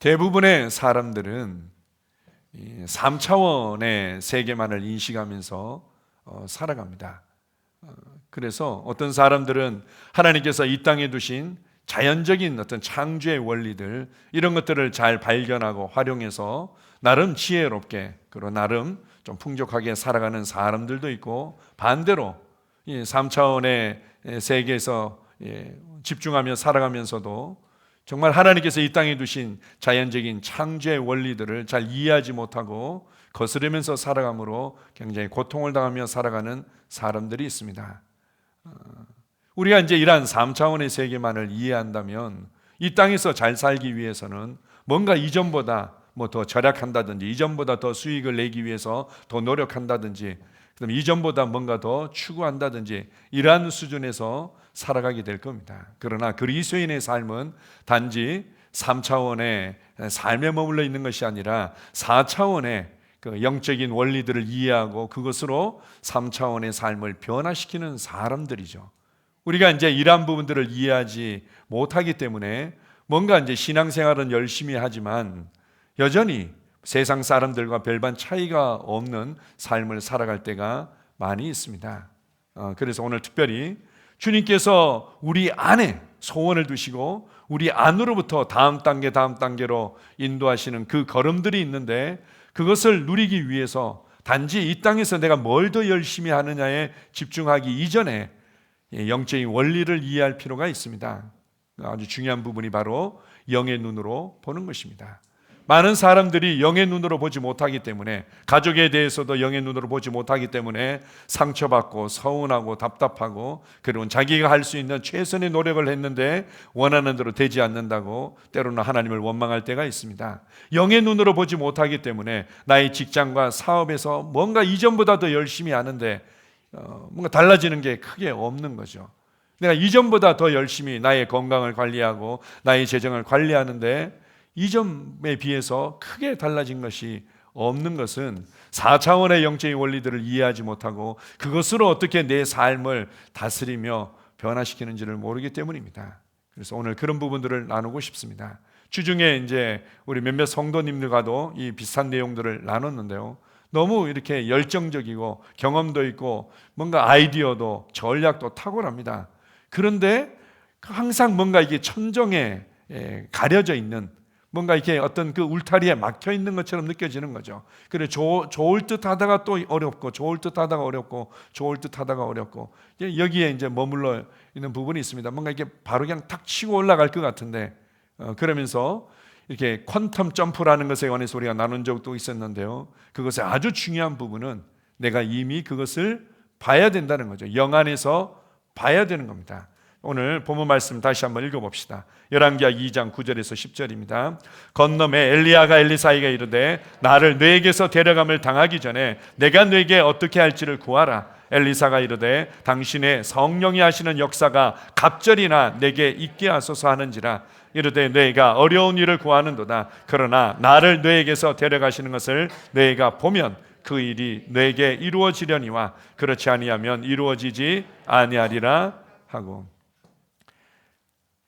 대부분의 사람들은 이 3차원의 세계만을 인식하면서 살아갑니다. 그래서 어떤 사람들은 하나님께서 이 땅에 두신 자연적인 어떤 창조의 원리들, 이런 것들을 잘 발견하고 활용해서 나름 지혜롭게, 그리고 나름 좀 풍족하게 살아가는 사람들도 있고, 반대로 이 3차원의 세계에서 집중하며 살아가면서도 정말 하나님께서 이 땅에 두신 자연적인 창조의 원리들을 잘 이해하지 못하고 거스르면서 살아감으로 굉장히 고통을 당하며 살아가는 사람들이 있습니다. 우리가 이제 이러한 3차원의 세계만을 이해한다면 이 땅에서 잘 살기 위해서는 뭔가 이전보다 더 절약한다든지, 이전보다 더 수익을 내기 위해서 더 노력한다든지, 그다음 이전보다 뭔가 더 추구한다든지, 이러한 수준에서 살아가게 될 겁니다. 그러나 그리스도인의 삶은 단지 3차원의 삶에 머물러 있는 것이 아니라 4차원의 그 영적인 원리들을 이해하고 그것으로 3차원의 삶을 변화시키는 사람들이죠. 우리가 이제 이러한 부분들을 이해하지 못하기 때문에 뭔가 이제 신앙생활은 열심히 하지만 여전히 세상 사람들과 별반 차이가 없는 삶을 살아갈 때가 많이 있습니다. 그래서 오늘 특별히 주님께서 우리 안에 소원을 두시고 우리 안으로부터 다음 단계로 인도하시는 그 걸음들이 있는데, 그것을 누리기 위해서 단지 이 땅에서 내가 뭘 더 열심히 하느냐에 집중하기 이전에 영적인 원리를 이해할 필요가 있습니다. 아주 중요한 부분이 바로 영의 눈으로 보는 것입니다. 많은 사람들이 영의 눈으로 보지 못하기 때문에, 가족에 대해서도 영의 눈으로 보지 못하기 때문에 상처받고 서운하고 답답하고, 그리고 자기가 할 수 있는 최선의 노력을 했는데 원하는 대로 되지 않는다고 때로는 하나님을 원망할 때가 있습니다. 영의 눈으로 보지 못하기 때문에 나의 직장과 사업에서 뭔가 이전보다 더 열심히 하는데 뭔가 달라지는 게 크게 없는 거죠. 내가 이전보다 더 열심히 나의 건강을 관리하고 나의 재정을 관리하는데 이전에 비해서 크게 달라진 것이 없는 것은 4차원의 영적인 원리들을 이해하지 못하고 그것으로 어떻게 내 삶을 다스리며 변화시키는지를 모르기 때문입니다. 그래서 오늘 그런 부분들을 나누고 싶습니다. 주중에 이제 우리 몇몇 성도님들과도 이 비슷한 내용들을 나눴는데요. 너무 이렇게 열정적이고 경험도 있고 뭔가 아이디어도 전략도 탁월합니다. 그런데 항상 뭔가 이게 천정에 가려져 있는, 뭔가 이렇게 어떤 그 울타리에 막혀 있는 것처럼 느껴지는 거죠. 그래 좋을 듯 하다가 또 어렵고, 좋을 듯 하다가 어렵고, 좋을 듯 하다가 어렵고, 여기에 이제 머물러 있는 부분이 있습니다. 뭔가 이게 바로 그냥 탁 치고 올라갈 것 같은데, 그러면서 이렇게 퀀텀 점프라는 것에 관해서 우리가 나눈 적도 있었는데요. 그것의 아주 중요한 부분은 내가 이미 그것을 봐야 된다는 거죠. 영 안에서 봐야 되는 겁니다. 오늘 본문 말씀 다시 한번 읽어봅시다. 열왕기하 2장 9절에서 10절입니다. 건너매 엘리야가 엘리사에게 이르되 나를 너에게서 데려감을 당하기 전에 내가 너에게 어떻게 할지를 구하라. 엘리사가 이르되 당신의 성령이 하시는 역사가 갑절이나 내게 있게 하소서 하는지라. 이르되 너희가 어려운 일을 구하는도다. 그러나 나를 너에게서 데려가시는 것을 너희가 보면 그 일이 너에게 이루어지려니와 그렇지 아니하면 이루어지지 아니하리라 하고,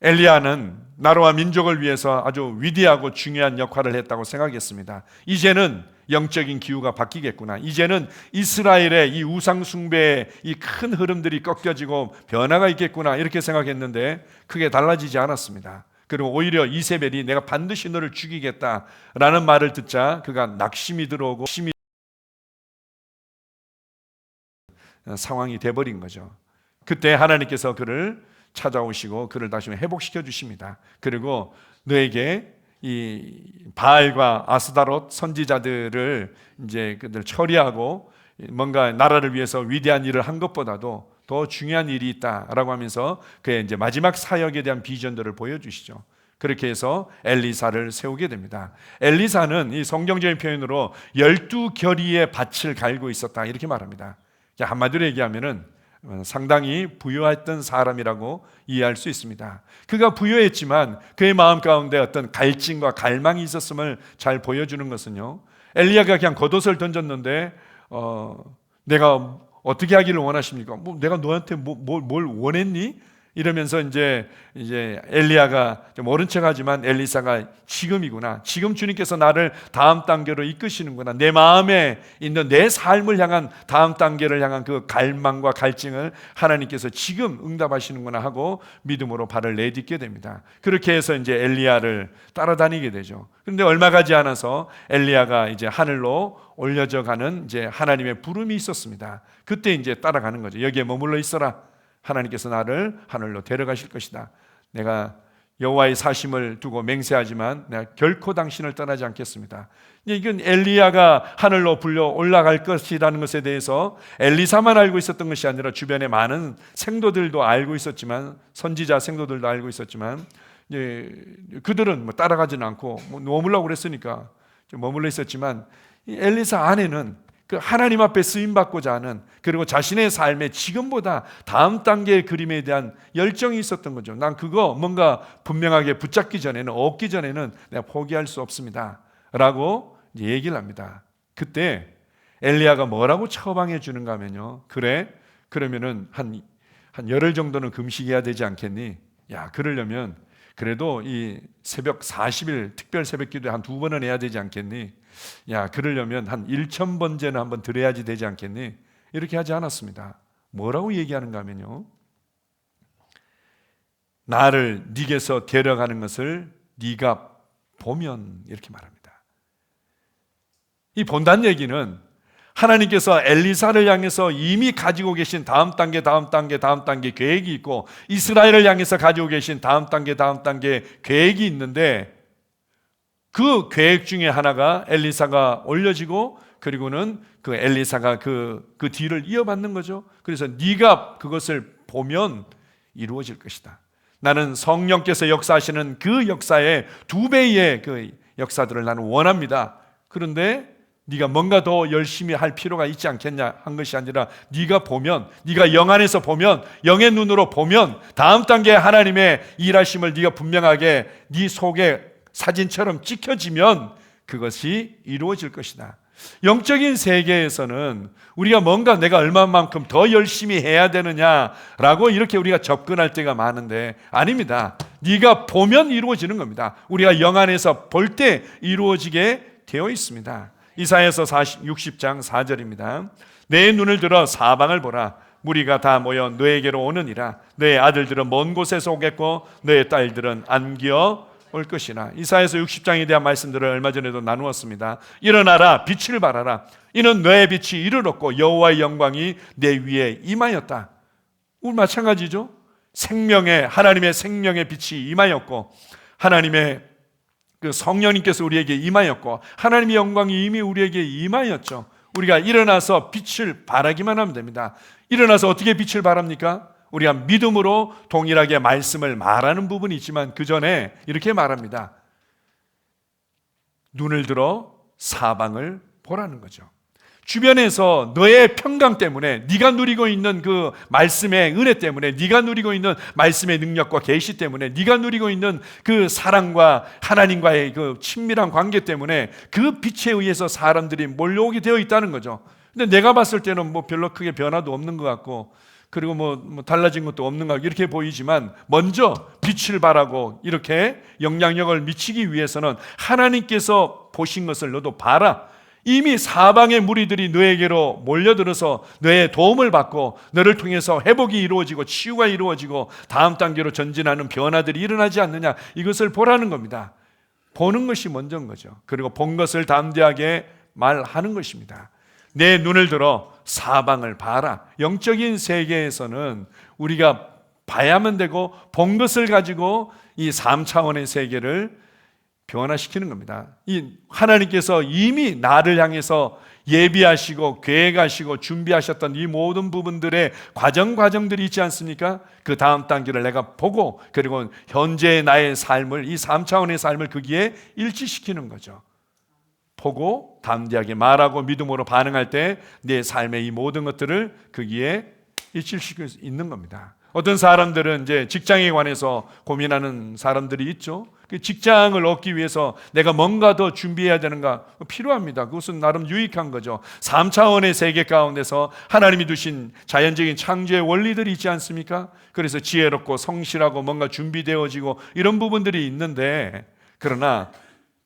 엘리야는 나라와 민족을 위해서 아주 위대하고 중요한 역할을 했다고 생각했습니다. 이제는 영적인 기후가 바뀌겠구나. 이제는 이스라엘의 이 우상 숭배의 이 큰 흐름들이 꺾여지고 변화가 있겠구나, 이렇게 생각했는데 크게 달라지지 않았습니다. 그리고 오히려 이세벨이 내가 반드시 너를 죽이겠다라는 말을 듣자 그가 낙심이 들어오고 상황이 돼버린 거죠. 그때 하나님께서 그를 찾아오시고 그를 다시 회복시켜 주십니다. 그리고 너에게 이 바알과 아스다롯 선지자들을 이제 그들 처리하고 뭔가 나라를 위해서 위대한 일을 한 것보다도 더 중요한 일이 있다라고 하면서 그의 이제 마지막 사역에 대한 비전들을 보여주시죠. 그렇게 해서 엘리사를 세우게 됩니다. 엘리사는 이 성경적인 표현으로 12결의의 밭을 갈고 있었다, 이렇게 말합니다. 한마디로 얘기하면은 상당히 부유했던 사람이라고 이해할 수 있습니다. 그가 부유했지만 그의 마음 가운데 어떤 갈증과 갈망이 있었음을 잘 보여주는 것은요, 엘리야가 그냥 겉옷을 던졌는데 내가 어떻게 하기를 원하십니까? 내가 너한테 뭘 원했니? 이러면서 이제 엘리야가 모른 척하지만 엘리사가 지금이구나. 지금 주님께서 나를 다음 단계로 이끄시는구나. 내 마음에 있는 내 삶을 향한 다음 단계를 향한 그 갈망과 갈증을 하나님께서 지금 응답하시는구나 하고 믿음으로 발을 내딛게 됩니다. 그렇게 해서 이제 엘리야를 따라다니게 되죠. 그런데 얼마 가지 않아서 엘리야가 이제 하늘로 올려져 가는 이제 하나님의 부름이 있었습니다. 그때 이제 따라가는 거죠. 여기에 머물러 있어라. 하나님께서 나를 하늘로 데려가실 것이다. 내가 여호와의 사심을 두고 맹세하지만 내가 결코 당신을 떠나지 않겠습니다. 이건 엘리야가 하늘로 불려 올라갈 것이라는 것에 대해서 엘리사만 알고 있었던 것이 아니라 주변의 많은 생도들도 알고 있었지만, 선지자 생도들도 알고 있었지만, 그들은 따라가지는 않고 머물라고 그랬으니까 머물러 있었지만, 이 엘리사 안에는 그 하나님 앞에 쓰임받고자 하는, 그리고 자신의 삶에 지금보다 다음 단계의 그림에 대한 열정이 있었던 거죠. 난 그거 뭔가 분명하게 붙잡기 전에는, 얻기 전에는 내가 포기할 수 없습니다 라고 얘기를 합니다. 그때 엘리야가 뭐라고 처방해 주는가 하면요, 그래? 그러면은 한 열흘 정도는 금식해야 되지 않겠니? 야, 그러려면 그래도 이 새벽 40일 특별 새벽 기도에 한 2번은 해야 되지 않겠니? 야, 그러려면 한 1000번째는 한번 드려야지 되지 않겠니? 이렇게 하지 않았습니다. 뭐라고 얘기하는가 하면요, 나를 네게서 데려가는 것을 네가 보면, 이렇게 말합니다. 이 본다는 얘기는 하나님께서 엘리사를 향해서 이미 가지고 계신 다음 단계 계획이 있고, 이스라엘을 향해서 가지고 계신 다음 단계 계획이 있는데, 그 계획 중에 하나가 엘리사가 올려지고, 그리고는 그 엘리사가 그 뒤를 이어받는 거죠. 그래서 네가 그것을 보면 이루어질 것이다. 나는 성령께서 역사하시는 그 역사의 2배의 그 역사들을 나는 원합니다. 그런데 네가 뭔가 더 열심히 할 필요가 있지 않겠냐 한 것이 아니라, 네가 보면, 네가 영 안에서 보면, 영의 눈으로 보면 다음 단계 하나님의 일하심을 네가 분명하게 네 속에 사진처럼 찍혀지면 그것이 이루어질 것이다. 영적인 세계에서는 우리가 뭔가 내가 얼마만큼 더 열심히 해야 되느냐라고 이렇게 우리가 접근할 때가 많은데, 아닙니다. 네가 보면 이루어지는 겁니다. 우리가 영 안에서 볼 때 이루어지게 되어 있습니다. 이사야서 60장 4절입니다. 내 눈을 들어 사방을 보라. 무리가 다 모여 너에게로 오느니라. 너의 아들들은 먼 곳에서 오겠고 너의 딸들은 안기어 올 것이나. 이사야서 60장에 대한 말씀들을 얼마 전에도 나누었습니다. 일어나라, 빛을 발하라. 이는 너의 빛이 이르렀고 여호와의 영광이 내 위에 임하였다. 우리 마찬가지죠. 하나님의 생명의 빛이 임하였고, 하나님의 그 성령님께서 우리에게 임하였고, 하나님의 영광이 이미 우리에게 임하였죠. 우리가 일어나서 빛을 발하기만 하면 됩니다. 일어나서 어떻게 빛을 발합니까? 우리가 믿음으로 동일하게 말씀을 말하는 부분이 있지만, 그 전에 이렇게 말합니다. 눈을 들어 사방을 보라는 거죠. 주변에서 너의 평강 때문에, 네가 누리고 있는 그 말씀의 은혜 때문에, 네가 누리고 있는 말씀의 능력과 계시 때문에, 네가 누리고 있는 그 사랑과 하나님과의 그 친밀한 관계 때문에 그 빛에 의해서 사람들이 몰려오게 되어 있다는 거죠. 근데 내가 봤을 때는 별로 크게 변화도 없는 것 같고, 그리고 뭐 달라진 것도 없는 것 같고 이렇게 보이지만, 먼저 빛을 발하고 이렇게 영향력을 미치기 위해서는 하나님께서 보신 것을 너도 봐라. 이미 사방의 무리들이 너에게로 몰려들어서 너의 도움을 받고, 너를 통해서 회복이 이루어지고 치유가 이루어지고 다음 단계로 전진하는 변화들이 일어나지 않느냐, 이것을 보라는 겁니다. 보는 것이 먼저인 거죠. 그리고 본 것을 담대하게 말하는 것입니다. 내 눈을 들어 사방을 봐라. 영적인 세계에서는 우리가 봐야만 되고, 본 것을 가지고 이 3차원의 세계를 변화시키는 겁니다. 이 하나님께서 이미 나를 향해서 예비하시고 계획하시고 준비하셨던 이 모든 부분들의 과정들이 있지 않습니까? 그 다음 단계를 내가 보고, 그리고 현재의 나의 삶을, 이 3차원의 삶을 거기에 일치시키는 거죠. 보고 담대하게 말하고 믿음으로 반응할 때 내 삶의 이 모든 것들을 거기에 일치시킬 수 있는 겁니다. 어떤 사람들은 이제 직장에 관해서 고민하는 사람들이 있죠. 그 직장을 얻기 위해서 내가 뭔가 더 준비해야 되는가? 필요합니다. 그것은 나름 유익한 거죠. 3차원의 세계 가운데서 하나님이 두신 자연적인 창조의 원리들이 있지 않습니까? 그래서 지혜롭고 성실하고 뭔가 준비되어지고 이런 부분들이 있는데, 그러나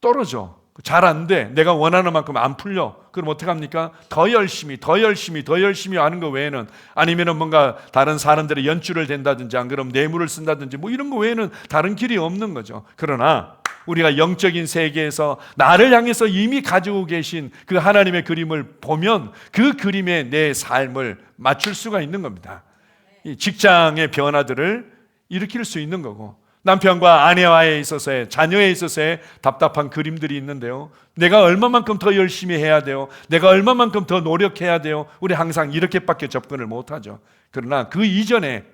떨어져. 잘 안 돼. 내가 원하는 만큼 안 풀려. 그럼 어떡합니까? 더 열심히 하는 거 외에는, 아니면은 뭔가 다른 사람들의 연줄을 댄다든지, 안 그러면 뇌물을 쓴다든지 뭐 이런 거 외에는 다른 길이 없는 거죠. 그러나 우리가 영적인 세계에서 나를 향해서 이미 가지고 계신 그 하나님의 그림을 보면 그 그림에 내 삶을 맞출 수가 있는 겁니다. 이 직장의 변화들을 일으킬 수 있는 거고, 남편과 아내와에 있어서의, 자녀에 있어서의 답답한 그림들이 있는데요, 내가 얼마만큼 더 열심히 해야 돼요? 내가 얼마만큼 더 노력해야 돼요? 우리 항상 이렇게밖에 접근을 못하죠. 그러나 그 이전에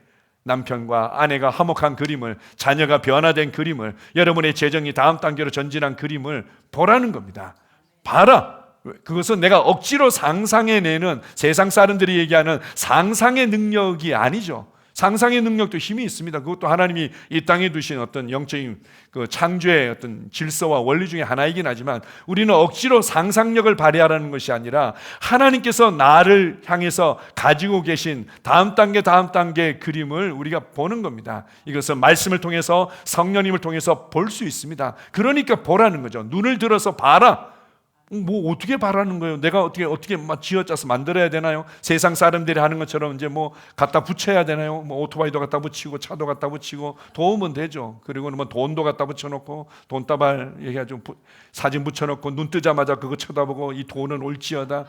남편과 아내가 화목한 그림을, 자녀가 변화된 그림을, 여러분의 재정이 다음 단계로 전진한 그림을 보라는 겁니다. 봐라. 그것은 내가 억지로 상상해내는, 세상 사람들이 얘기하는 상상의 능력이 아니죠. 상상의 능력도 힘이 있습니다. 그것도 하나님이 이 땅에 두신 어떤 영적인 그 창조의 어떤 질서와 원리 중에 하나이긴 하지만, 우리는 억지로 상상력을 발휘하라는 것이 아니라 하나님께서 나를 향해서 가지고 계신 다음 단계의 그림을 우리가 보는 겁니다. 이것은 말씀을 통해서, 성령님을 통해서 볼 수 있습니다. 그러니까 보라는 거죠. 눈을 들어서 봐라. 뭐 어떻게 바라는 거예요? 내가 어떻게 쥐어짜서 만들어야 되나요? 세상 사람들이 하는 것처럼 이제 뭐 갖다 붙여야 되나요? 뭐 오토바이도 갖다 붙이고 차도 갖다 붙이고 도우면 되죠. 그리고는 뭐 돈도 갖다 붙여놓고, 돈다발 얘기하죠. 사진 붙여놓고 눈 뜨자마자 그거 쳐다보고 이 돈은 올지어다.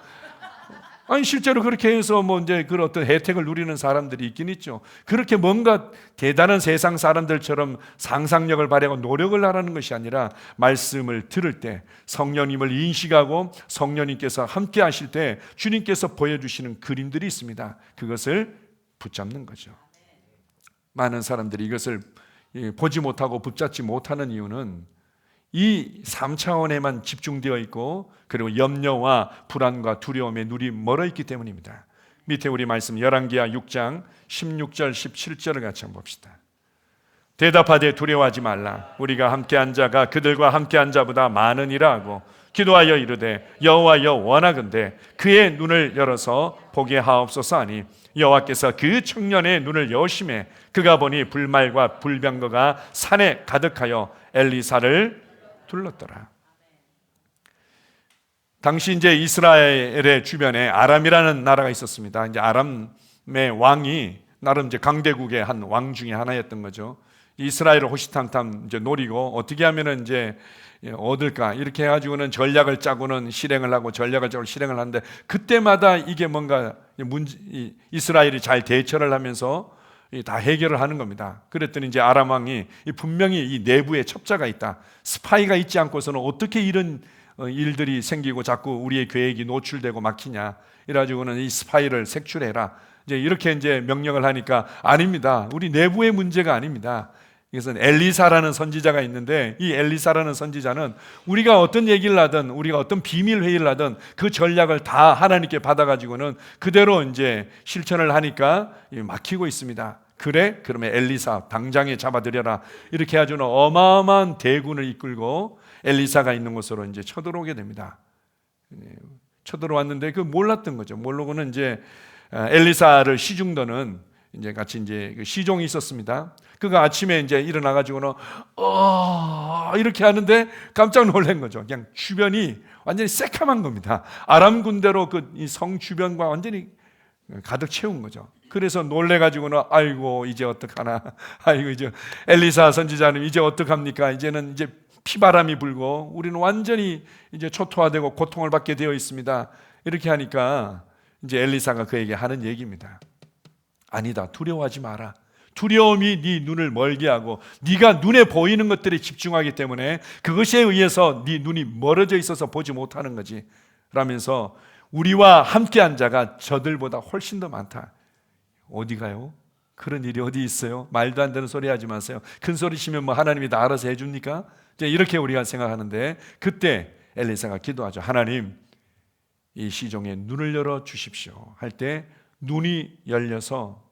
아니 실제로 그렇게 해서 뭐 이제 그런 어떤 혜택을 누리는 사람들이 있긴 있죠. 그렇게 뭔가 대단한 세상 사람들처럼 상상력을 발휘하고 노력을 하라는 것이 아니라, 말씀을 들을 때 성령님을 인식하고 성령님께서 함께 하실 때 주님께서 보여주시는 그림들이 있습니다. 그것을 붙잡는 거죠. 많은 사람들이 이것을 보지 못하고 붙잡지 못하는 이유는 이 3차원에만 집중되어 있고, 그리고 염려와 불안과 두려움에 눈이 멀어 있기 때문입니다. 밑에 우리 말씀 열왕기하 6장 16절 17절을 같이 한번 봅시다. 대답하되 두려워하지 말라. 우리가 함께한 자가 그들과 함께한 자보다 많으니라 하고, 기도하여 이르되 여호와여 원하건대 그의 눈을 열어서 보게 하옵소서 하니, 여호와께서 그 청년의 눈을 여심해 그가 보니 불말과 불병거가 산에 가득하여 엘리사를 둘렀더라. 당시 이제 이스라엘의 주변에 아람이라는 나라가 있었습니다. 이제 아람의 왕이 나름 이제 강대국의 한 왕 중에 하나였던 거죠. 이스라엘을 호시탐탐 이제 노리고 어떻게 하면은 이제 얻을까 이렇게 해가지고는 전략을 짜고는 실행을 하고, 전략을 짜고 실행을 하는데, 그때마다 이게 뭔가 이스라엘이 잘 대처를 하면서 다 해결을 하는 겁니다. 그랬더니 이제 아람 왕이 분명히 이 내부에 첩자가 있다, 스파이가 있지 않고서는 어떻게 이런 일들이 생기고 자꾸 우리의 계획이 노출되고 막히냐, 이래가지고는 이 스파이를 색출해라, 이제 이렇게 이제 명령을 하니까, 아닙니다. 우리 내부의 문제가 아닙니다. 이것은 엘리사라는 선지자가 있는데, 이 엘리사라는 선지자는 우리가 어떤 얘기를 하든, 우리가 어떤 비밀 회의를 하든 그 전략을 다 하나님께 받아가지고는 그대로 이제 실천을 하니까 막히고 있습니다. 그래? 그러면 엘리사 당장에 잡아들여라. 이렇게 해가지고는 어마어마한 대군을 이끌고 엘리사가 있는 곳으로 이제 쳐들어오게 됩니다. 쳐들어왔는데 그 몰랐던 거죠. 모르고는 이제 엘리사를 시중도는 이제 같이 이제 시종이 있었습니다. 그가 아침에 이제 일어나가지고는 이렇게 하는데 깜짝 놀란 거죠. 그냥 주변이 완전히 새카만 겁니다. 아람 군대로 그 성 주변과 완전히 가득 채운 거죠. 그래서 놀래가지고는 아이고 이제 어떡하나, 아이고 이제 엘리사 선지자님 이제 어떡합니까? 이제는 이제 피바람이 불고 우리는 완전히 이제 초토화되고 고통을 받게 되어 있습니다. 이렇게 하니까 이제 엘리사가 그에게 하는 얘기입니다. 아니다, 두려워하지 마라. 두려움이 네 눈을 멀게 하고 네가 눈에 보이는 것들에 집중하기 때문에 그것에 의해서 네 눈이 멀어져 있어서 보지 못하는 거지 라면서, 우리와 함께한 자가 저들보다 훨씬 더 많다. 어디 가요? 그런 일이 어디 있어요? 말도 안 되는 소리 하지 마세요. 큰 소리 치면 뭐 하나님이 다 알아서 해줍니까? 이렇게 우리가 생각하는데, 그때 엘리사가 기도하죠. 하나님, 이 시종의 눈을 열어 주십시오 할 때 눈이 열려서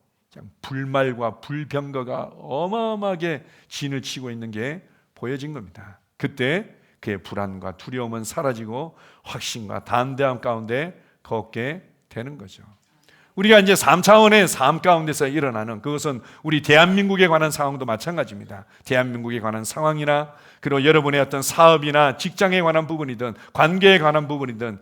불말과 불병거가 어마어마하게 진을 치고 있는 게 보여진 겁니다. 그때 그의 불안과 두려움은 사라지고 확신과 담대함 가운데 걷게 되는 거죠. 우리가 이제 3차원의 삶 가운데서 일어나는, 그것은 우리 대한민국에 관한 상황도 마찬가지입니다. 대한민국에 관한 상황이나, 그리고 여러분의 어떤 사업이나 직장에 관한 부분이든, 관계에 관한 부분이든,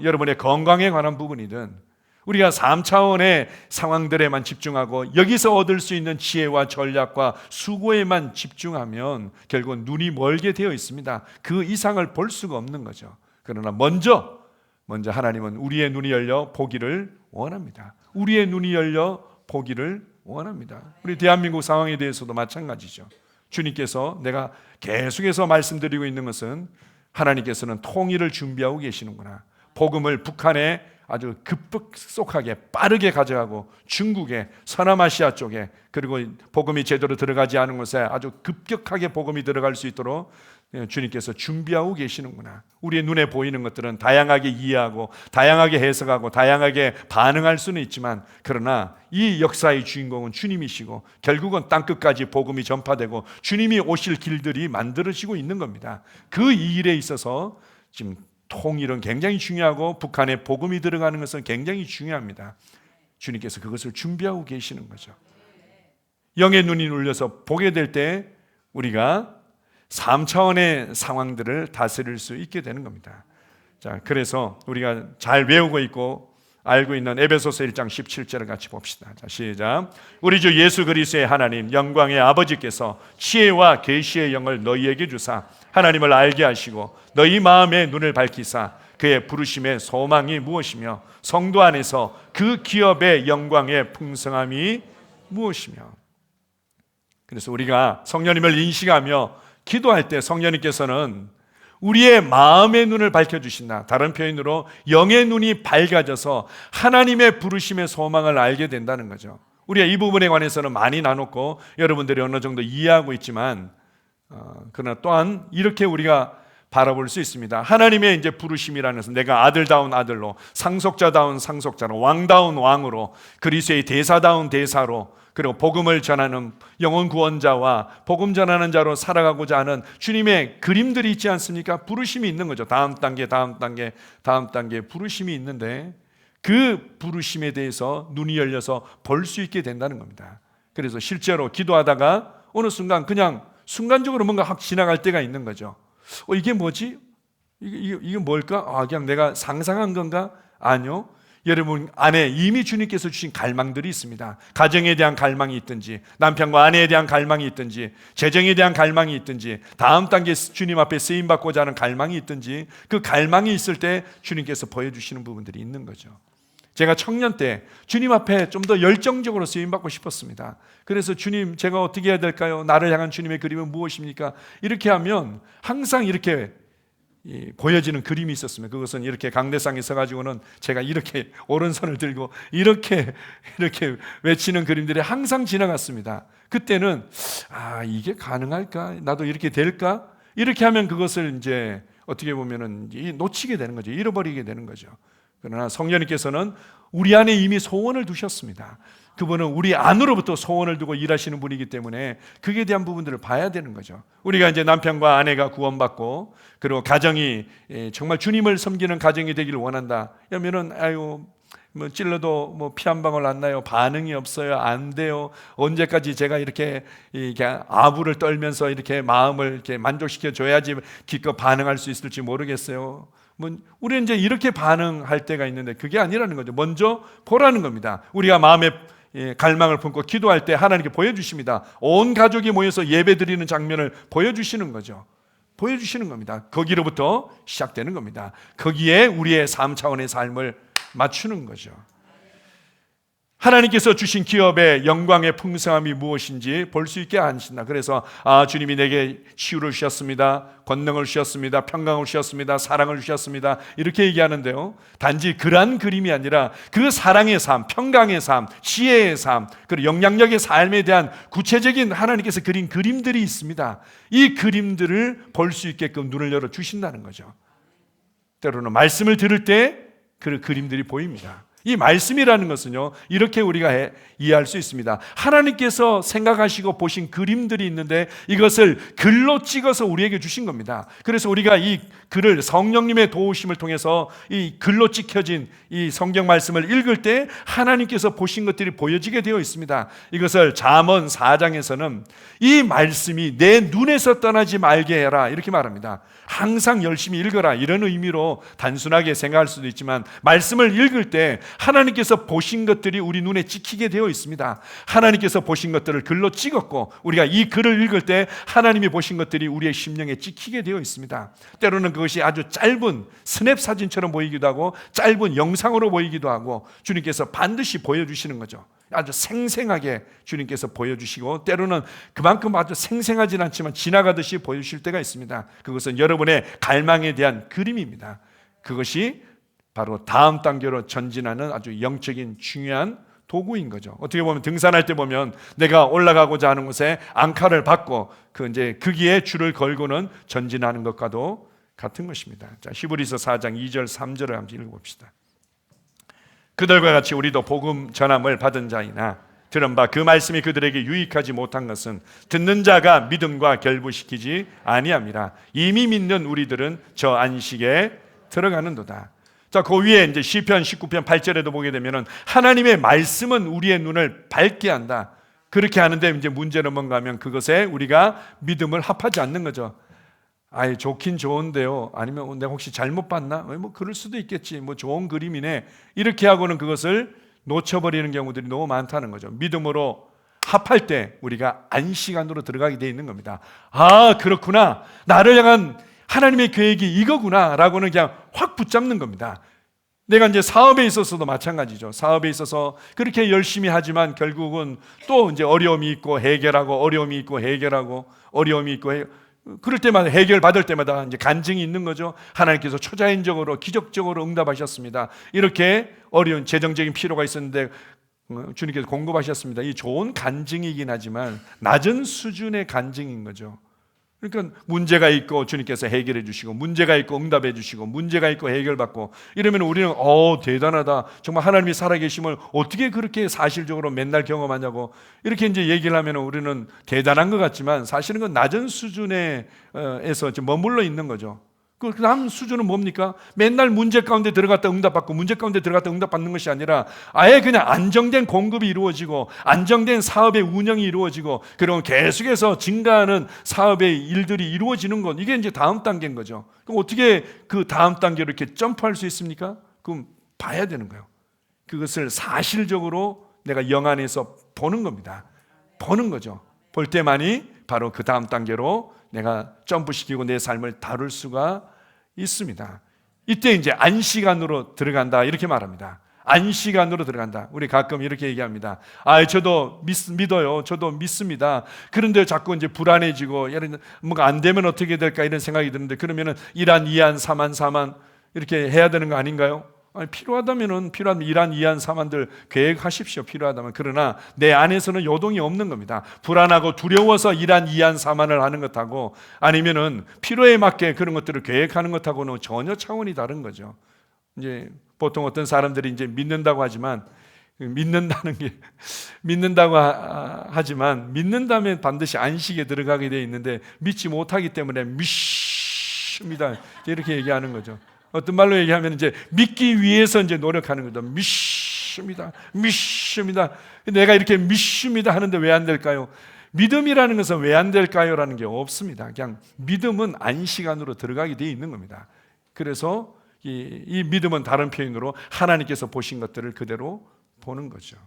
여러분의 건강에 관한 부분이든, 우리가 3차원의 상황들에만 집중하고 여기서 얻을 수 있는 지혜와 전략과 수고에만 집중하면 결국 눈이 멀게 되어 있습니다. 그 이상을 볼 수가 없는 거죠. 그러나 먼저 하나님은 우리의 눈이 열려 보기를 원합니다. 우리의 눈이 열려 보기를 원합니다. 우리 대한민국 상황에 대해서도 마찬가지죠. 주님께서, 내가 계속해서 말씀드리고 있는 것은 하나님께서는 통일을 준비하고 계시는구나. 복음을 북한에 아주 급속하게 빠르게 가져가고, 중국에, 서남아시아 쪽에, 그리고 복음이 제대로 들어가지 않은 곳에 아주 급격하게 복음이 들어갈 수 있도록 주님께서 준비하고 계시는구나. 우리의 눈에 보이는 것들은 다양하게 이해하고 다양하게 해석하고 다양하게 반응할 수는 있지만, 그러나 이 역사의 주인공은 주님이시고 결국은 땅끝까지 복음이 전파되고 주님이 오실 길들이 만들어지고 있는 겁니다. 그 일에 있어서 지금 통일은 굉장히 중요하고 북한에 복음이 들어가는 것은 굉장히 중요합니다. 주님께서 그것을 준비하고 계시는 거죠. 영의 눈이 눌려서 보게 될 때 우리가 3차원의 상황들을 다스릴 수 있게 되는 겁니다. 자, 그래서 우리가 잘 외우고 있고 알고 있는 에베소서 1장 17절을 같이 봅시다. 자, 시작. 우리 주 예수 그리스도의 하나님 영광의 아버지께서 지혜와 계시의 영을 너희에게 주사 하나님을 알게 하시고 너희 마음의 눈을 밝히사 그의 부르심의 소망이 무엇이며 성도 안에서 그 기업의 영광의 풍성함이 무엇이며. 그래서 우리가 성령님을 인식하며 기도할 때 성령님께서는 우리의 마음의 눈을 밝혀주신다. 다른 표현으로 영의 눈이 밝아져서 하나님의 부르심의 소망을 알게 된다는 거죠. 우리가 이 부분에 관해서는 많이 나눴고 여러분들이 어느 정도 이해하고 있지만, 그러나 또한 이렇게 우리가 바라볼 수 있습니다. 하나님의 이제 부르심이라는 것은 내가 아들다운 아들로, 상속자다운 상속자로, 왕다운 왕으로, 그리스도의 대사다운 대사로, 그리고 복음을 전하는 영혼 구원자와 복음 전하는 자로 살아가고자 하는 주님의 그림들이 있지 않습니까? 부르심이 있는 거죠. 다음 단계 부르심이 있는데 그 부르심에 대해서 눈이 열려서 볼 수 있게 된다는 겁니다. 그래서 실제로 기도하다가 어느 순간 그냥 순간적으로 뭔가 확 지나갈 때가 있는 거죠. 이게 뭐지? 이게 뭘까? 그냥 내가 상상한 건가? 아니요. 여러분 안에 이미 주님께서 주신 갈망들이 있습니다. 가정에 대한 갈망이 있든지, 남편과 아내에 대한 갈망이 있든지, 재정에 대한 갈망이 있든지, 다음 단계 주님 앞에 쓰임받고자 하는 갈망이 있든지, 그 갈망이 있을 때 주님께서 보여주시는 부분들이 있는 거죠. 제가 청년 때 주님 앞에 좀 더 열정적으로 쓰임받고 싶었습니다. 그래서 주님, 제가 어떻게 해야 될까요? 나를 향한 주님의 그림은 무엇입니까? 이렇게 하면 항상 이렇게 보여지는 그림이 있었으면, 그것은 이렇게 강대상에 서가지고는 제가 이렇게 오른손을 들고 이렇게 외치는 그림들이 항상 지나갔습니다. 그때는 이게 가능할까? 나도 이렇게 될까? 이렇게 하면 그것을 이제 어떻게 보면은 놓치게 되는 거죠. 잃어버리게 되는 거죠. 그러나 성령님께서는 우리 안에 이미 소원을 두셨습니다. 그분은 우리 안으로부터 소원을 두고 일하시는 분이기 때문에 그에 대한 부분들을 봐야 되는 거죠. 우리가 이제 남편과 아내가 구원받고 그리고 가정이 정말 주님을 섬기는 가정이 되기를 원한다. 그러면은 뭐 찔러도 피 한 방울 안 나요. 반응이 없어요. 안 돼요. 언제까지 제가 이렇게 아부를 떨면서 이렇게 마음을 이렇게 만족시켜 줘야지 기껏 반응할 수 있을지 모르겠어요. 우리는 이제 이렇게 반응할 때가 있는데 그게 아니라는 거죠. 먼저 보라는 겁니다. 우리가 마음에 갈망을 품고 기도할 때 하나님께 보여주십니다. 온 가족이 모여서 예배드리는 장면을 보여주시는 거죠. 보여주시는 겁니다. 거기로부터 시작되는 겁니다. 거기에 우리의 3차원의 삶을 맞추는 거죠. 하나님께서 주신 기업의 영광의 풍성함이 무엇인지 볼 수 있게 하신다. 그래서 주님이 내게 치유를 주셨습니다. 권능을 주셨습니다. 평강을 주셨습니다. 사랑을 주셨습니다. 이렇게 얘기하는데요, 단지 그러한 그림이 아니라 그 사랑의 삶, 평강의 삶, 지혜의 삶, 그리고 영향력의 삶에 대한 구체적인 하나님께서 그린 그림들이 있습니다. 이 그림들을 볼 수 있게끔 눈을 열어 주신다는 거죠. 때로는 말씀을 들을 때 그 그림들이 보입니다. 이 말씀이라는 것은요, 이렇게 우리가 이해할 수 있습니다. 하나님께서 생각하시고 보신 그림들이 있는데 이것을 글로 찍어서 우리에게 주신 겁니다. 그래서 우리가 이 글을 성령님의 도우심을 통해서 이 글로 찍혀진 이 성경 말씀을 읽을 때 하나님께서 보신 것들이 보여지게 되어 있습니다. 이것을 잠언 4장에서는 이 말씀이 내 눈에서 떠나지 말게 해라 이렇게 말합니다. 항상 열심히 읽어라 이런 의미로 단순하게 생각할 수도 있지만, 말씀을 읽을 때 하나님께서 보신 것들이 우리 눈에 찍히게 되어 있습니다. 하나님께서 보신 것들을 글로 찍었고 우리가 이 글을 읽을 때 하나님이 보신 것들이 우리의 심령에 찍히게 되어 있습니다. 때로는 그것이 아주 짧은 스냅 사진처럼 보이기도 하고 짧은 영상으로 보이기도 하고 주님께서 반드시 보여주시는 거죠. 아주 생생하게 주님께서 보여주시고 때로는 그만큼 아주 생생하진 않지만 지나가듯이 보여주실 때가 있습니다. 그것은 여러분의 갈망에 대한 그림입니다. 그것이 바로 다음 단계로 전진하는 아주 영적인 중요한 도구인 거죠. 어떻게 보면 등산할 때 보면 내가 올라가고자 하는 곳에 앙카를 받고 거기에 줄을 걸고는 전진하는 것과도 같은 것입니다. 자, 히브리서 4장 2절 3절을 한번 읽어봅시다. 그들과 같이 우리도 복음 전함을 받은 자이나 들은 바 그 말씀이 그들에게 유익하지 못한 것은 듣는 자가 믿음과 결부시키지 아니함이라. 이미 믿는 우리들은 저 안식에 들어가는도다. 자, 그 위에 이제 시편 19편 8절에도 보게 되면은 하나님의 말씀은 우리의 눈을 밝게 한다. 그렇게 하는데 이제 문제는 뭔가 하면 그것에 우리가 믿음을 합하지 않는 거죠. 아예 좋긴 좋은데요. 아니면 내가 혹시 잘못 봤나? 뭐 그럴 수도 있겠지. 뭐 좋은 그림이네. 이렇게 하고는 그것을 놓쳐버리는 경우들이 너무 많다는 거죠. 믿음으로 합할 때 우리가 안식안으로 들어가게 되어 있는 겁니다. 아, 그렇구나. 나를 향한 하나님의 계획이 이거구나 라고는 그냥 확 붙잡는 겁니다. 내가 이제 사업에 있어서도 마찬가지죠. 사업에 있어서 그렇게 열심히 하지만 결국은 또 이제 어려움이 있고 해결하고 어려움이 있고 해결하고 어려움이 있고 그럴 때마다 해결 받을 때마다 이제 간증이 있는 거죠. 하나님께서 초자연적으로 기적적으로 응답하셨습니다. 이렇게 어려운 재정적인 필요가 있었는데 주님께서 공급하셨습니다. 이 좋은 간증이긴 하지만 낮은 수준의 간증인 거죠. 그러니까 문제가 있고 주님께서 해결해 주시고 문제가 있고 응답해 주시고 문제가 있고 해결받고 이러면 우리는 대단하다. 정말 하나님이 살아계심을 어떻게 그렇게 사실적으로 맨날 경험하냐고 이렇게 이제 얘기를 하면 우리는 대단한 것 같지만 사실은 그 낮은 수준에서 머물러 있는 거죠. 그 다음 수준은 뭡니까? 맨날 문제 가운데 들어갔다 응답받고 문제 가운데 들어갔다 응답받는 것이 아니라 아예 그냥 안정된 공급이 이루어지고 안정된 사업의 운영이 이루어지고 그리고 계속해서 증가하는 사업의 일들이 이루어지는 것, 이게 이제 다음 단계인 거죠. 그럼 어떻게 그 다음 단계로 이렇게 점프할 수 있습니까? 그럼 봐야 되는 거예요. 그것을 사실적으로 내가 영 안에서 보는 겁니다. 보는 거죠. 볼 때만이 바로 그 다음 단계로 내가 점프시키고 내 삶을 다룰 수가 있습니다. 이때 이제 안식안으로 들어간다 이렇게 말합니다. 안식안으로 들어간다. 우리 가끔 이렇게 얘기합니다. 저도 믿어요. 저도 믿습니다. 그런데 자꾸 이제 불안해지고 뭔가 안 되면 어떻게 될까 이런 생각이 드는데 그러면은 이란 이안 사만 이렇게 해야 되는 거 아닌가요? 필요하다면 이란 이안 사만들 계획하십시오. 필요하다면. 그러나 내 안에서는 요동이 없는 겁니다. 불안하고 두려워서 이란 이안 사만을 하는 것하고 아니면은 필요에 맞게 그런 것들을 계획하는 것하고는 전혀 차원이 다른 거죠. 이제 보통 어떤 사람들이 이제 믿는다고 하지만 믿는다면 반드시 안식에 들어가게 되어 있는데 믿지 못하기 때문에 믿습니다. 이렇게 얘기하는 거죠. 어떤 말로 얘기하면 이제 믿기 위해서 이제 노력하는 거죠. 믿습니다. 내가 이렇게 믿습니다 하는데 왜 안 될까요? 믿음이라는 것은 왜 안 될까요? 라는 게 없습니다. 그냥 믿음은 안식안으로 들어가게 되어 있는 겁니다. 그래서 이 믿음은 다른 표현으로 하나님께서 보신 것들을 그대로 보는 거죠.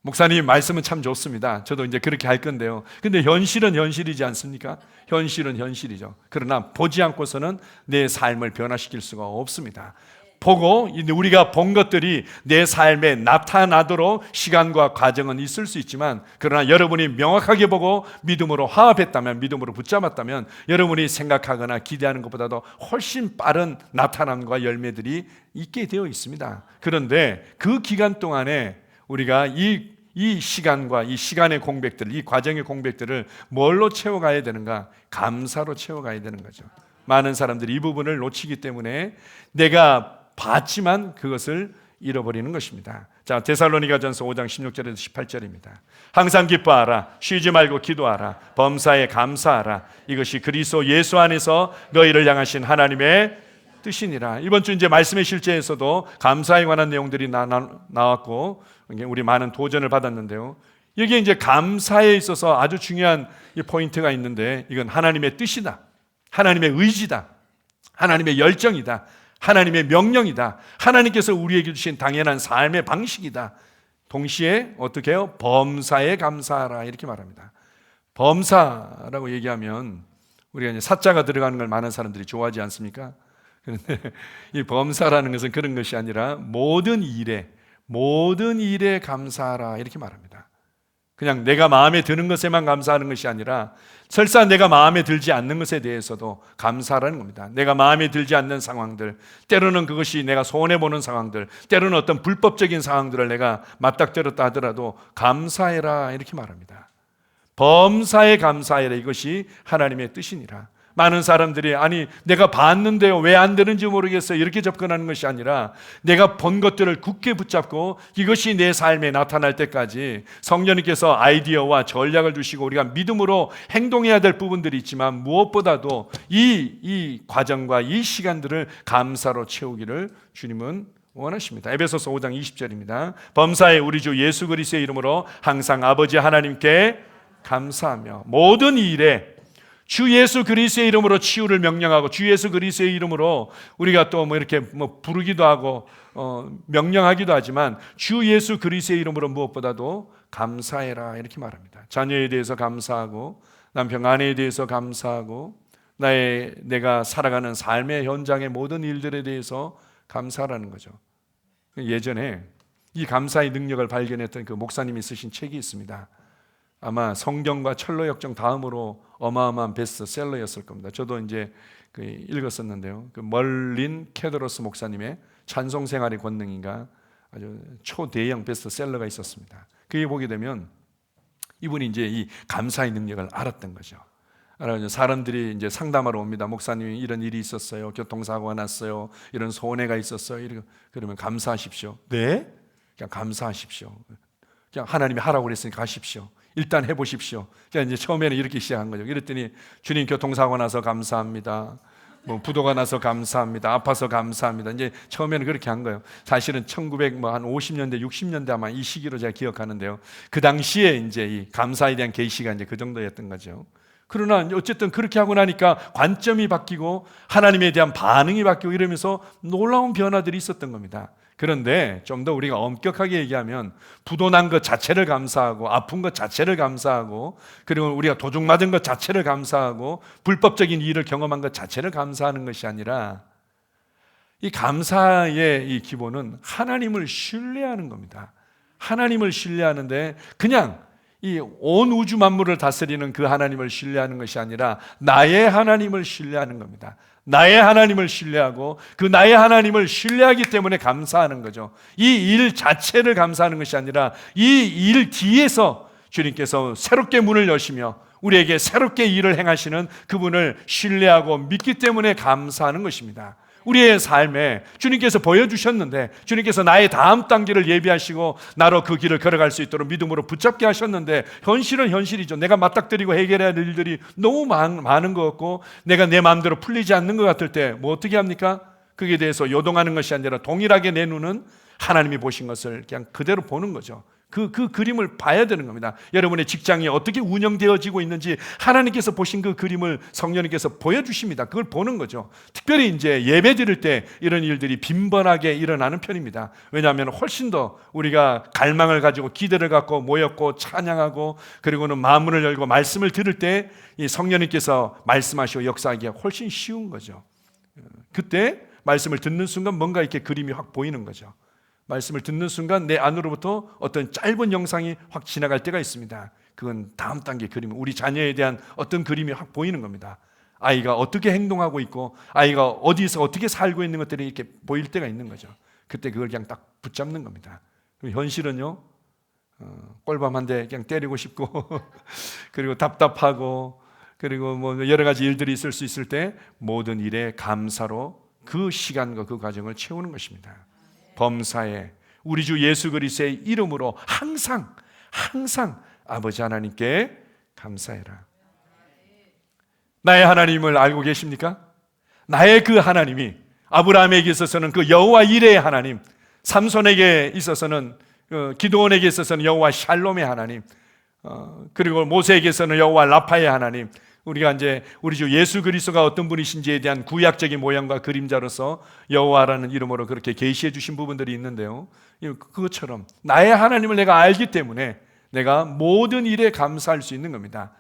목사님 말씀은 참 좋습니다. 저도 이제 그렇게 할 건데요. 근데 현실은 현실이지 않습니까? 현실은 현실이죠. 그러나 보지 않고서는 내 삶을 변화시킬 수가 없습니다. 보고 우리가 본 것들이 내 삶에 나타나도록 시간과 과정은 있을 수 있지만 그러나 여러분이 명확하게 보고 믿음으로 화합했다면, 믿음으로 붙잡았다면 여러분이 생각하거나 기대하는 것보다도 훨씬 빠른 나타남과 열매들이 있게 되어 있습니다. 그런데 그 기간 동안에 우리가 이 시간과 이 시간의 공백들, 이 과정의 공백들을 뭘로 채워가야 되는가? 감사로 채워가야 되는 거죠. 많은 사람들이 이 부분을 놓치기 때문에 내가 봤지만 그것을 잃어버리는 것입니다. 자, 데살로니가전서 5장 16절에서 18절입니다. 항상 기뻐하라, 쉬지 말고 기도하라, 범사에 감사하라. 이것이 그리스도 예수 안에서 너희를 향하신 하나님의 뜻이니라. 이번 주 이제 말씀의 실제에서도 감사에 관한 내용들이 나왔고 우리 많은 도전을 받았는데요. 여기에 이제 감사에 있어서 아주 중요한 이 포인트가 있는데, 이건 하나님의 뜻이다, 하나님의 의지다, 하나님의 열정이다, 하나님의 명령이다, 하나님께서 우리에게 주신 당연한 삶의 방식이다. 동시에 어떻게 해요? 범사에 감사하라, 이렇게 말합니다. 범사라고 얘기하면 우리가 이제 사자가 들어가는 걸 많은 사람들이 좋아하지 않습니까? 그런데 이 범사라는 것은 그런 것이 아니라 모든 일에 감사하라, 이렇게 말합니다. 그냥 내가 마음에 드는 것에만 감사하는 것이 아니라 설사 내가 마음에 들지 않는 것에 대해서도 감사하라는 겁니다. 내가 마음에 들지 않는 상황들, 때로는 그것이 내가 손해보는 상황들, 때로는 어떤 불법적인 상황들을 내가 맞닥뜨렸다 하더라도 감사해라, 이렇게 말합니다. 범사에 감사해라, 이것이 하나님의 뜻이니라. 많은 사람들이 아니 내가 봤는데요 왜 안 되는지 모르겠어요, 이렇게 접근하는 것이 아니라 내가 본 것들을 굳게 붙잡고 이것이 내 삶에 나타날 때까지 성령님께서 아이디어와 전략을 주시고 우리가 믿음으로 행동해야 될 부분들이 있지만 무엇보다도 이 과정과 이 시간들을 감사로 채우기를 주님은 원하십니다. 에베소서 5장 20절입니다. 범사에 우리 주 예수 그리스도의 이름으로 항상 아버지 하나님께 감사하며 모든 일에 주 예수 그리스도의 이름으로 치유를 명령하고, 주 예수 그리스도의 이름으로 우리가 또 이렇게 부르기도 하고 명령하기도 하지만 주 예수 그리스도의 이름으로 무엇보다도 감사해라, 이렇게 말합니다. 자녀에 대해서 감사하고, 남편 아내에 대해서 감사하고, 내가 살아가는 삶의 현장의 모든 일들에 대해서 감사하라는 거죠. 예전에 이 감사의 능력을 발견했던 그 목사님이 쓰신 책이 있습니다. 아마 성경과 철로역정 다음으로 어마어마한 베스트셀러였을 겁니다. 저도 이제 읽었었는데요. 그 멀린 케드로스 목사님의 찬송생활의 권능인가 아주 초대형 베스트셀러가 있었습니다. 그게 보게 되면 이분이 이제 이 감사의 능력을 알았던 거죠. 사람들이 이제 상담하러 옵니다. 목사님이 이런 일이 있었어요. 교통사고가 났어요. 이런 손해가 있었어요. 그러면 감사하십시오. 네? 그냥 감사하십시오. 그냥 하나님이 하라고 그랬으니까 하십시오. 일단 해보십시오. 그러니까 이제 처음에는 이렇게 시작한 거죠. 이랬더니 주님 교통사고 나서 감사합니다. 부도가 나서 감사합니다. 아파서 감사합니다. 이제 처음에는 그렇게 한 거예요. 사실은 한 50년대, 60년대 아마 이 시기로 제가 기억하는데요. 그 당시에 이제 이 감사에 대한 계시가 이제 그 정도였던 거죠. 그러나 어쨌든 그렇게 하고 나니까 관점이 바뀌고 하나님에 대한 반응이 바뀌고 이러면서 놀라운 변화들이 있었던 겁니다. 그런데 좀 더 우리가 엄격하게 얘기하면 부도 난 것 자체를 감사하고, 아픈 것 자체를 감사하고, 그리고 우리가 도둑 맞은 것 자체를 감사하고, 불법적인 일을 경험한 것 자체를 감사하는 것이 아니라, 이 감사의 이 기본은 하나님을 신뢰하는 겁니다. 하나님을 신뢰하는데 그냥 이 온 우주 만물을 다스리는 그 하나님을 신뢰하는 것이 아니라 나의 하나님을 신뢰하는 겁니다. 나의 하나님을 신뢰하고 그 나의 하나님을 신뢰하기 때문에 감사하는 거죠. 이 일 자체를 감사하는 것이 아니라 이 일 뒤에서 주님께서 새롭게 문을 여시며 우리에게 새롭게 일을 행하시는 그분을 신뢰하고 믿기 때문에 감사하는 것입니다. 우리의 삶에 주님께서 보여주셨는데, 주님께서 나의 다음 단계를 예비하시고 나로 그 길을 걸어갈 수 있도록 믿음으로 붙잡게 하셨는데, 현실은 현실이죠. 내가 맞닥뜨리고 해결해야 할 일들이 너무 많은 것 같고 내가 내 마음대로 풀리지 않는 것 같을 때 뭐 어떻게 합니까? 그에 대해서 요동하는 것이 아니라 동일하게 내 눈은 하나님이 보신 것을 그냥 그대로 보는 거죠. 그 그림을 봐야 되는 겁니다. 여러분의 직장이 어떻게 운영되어지고 있는지 하나님께서 보신 그 그림을 성령님께서 보여주십니다. 그걸 보는 거죠. 특별히 이제 예배 드릴 때 이런 일들이 빈번하게 일어나는 편입니다. 왜냐하면 훨씬 더 우리가 갈망을 가지고 기대를 갖고 모였고 찬양하고, 그리고는 마음문을 열고 말씀을 들을 때 이 성령님께서 말씀하시고 역사하기가 훨씬 쉬운 거죠. 그때 말씀을 듣는 순간 뭔가 이렇게 그림이 확 보이는 거죠. 말씀을 듣는 순간 내 안으로부터 어떤 짧은 영상이 확 지나갈 때가 있습니다. 그건 다음 단계 그림, 우리 자녀에 대한 어떤 그림이 확 보이는 겁니다. 아이가 어떻게 행동하고 있고 아이가 어디서 어떻게 살고 있는 것들이 이렇게 보일 때가 있는 거죠. 그때 그걸 그냥 딱 붙잡는 겁니다. 현실은요, 꼴밤 한 대 그냥 때리고 싶고 그리고 답답하고, 그리고 뭐 여러 가지 일들이 있을 수 있을 때 모든 일에 감사로 그 시간과 그 과정을 채우는 것입니다. 범사에 우리 주 예수 그리스도의 이름으로 항상 아버지 하나님께 감사해라. 나의 하나님을 알고 계십니까? 나의 그 하나님이 아브라함에게 있어서는 그 여호와 이레의 하나님, 삼손에게 있어서는 기드온에게 있어서는 여호와 샬롬의 하나님, 그리고 모세에게서는 여호와 라파의 하나님, 우리가 이제 우리 주 예수 그리스도가 어떤 분이신지에 대한 구약적인 모양과 그림자로서 여호와라는 이름으로 그렇게 계시해 주신 부분들이 있는데요, 그것처럼 나의 하나님을 내가 알기 때문에 내가 모든 일에 감사할 수 있는 겁니다.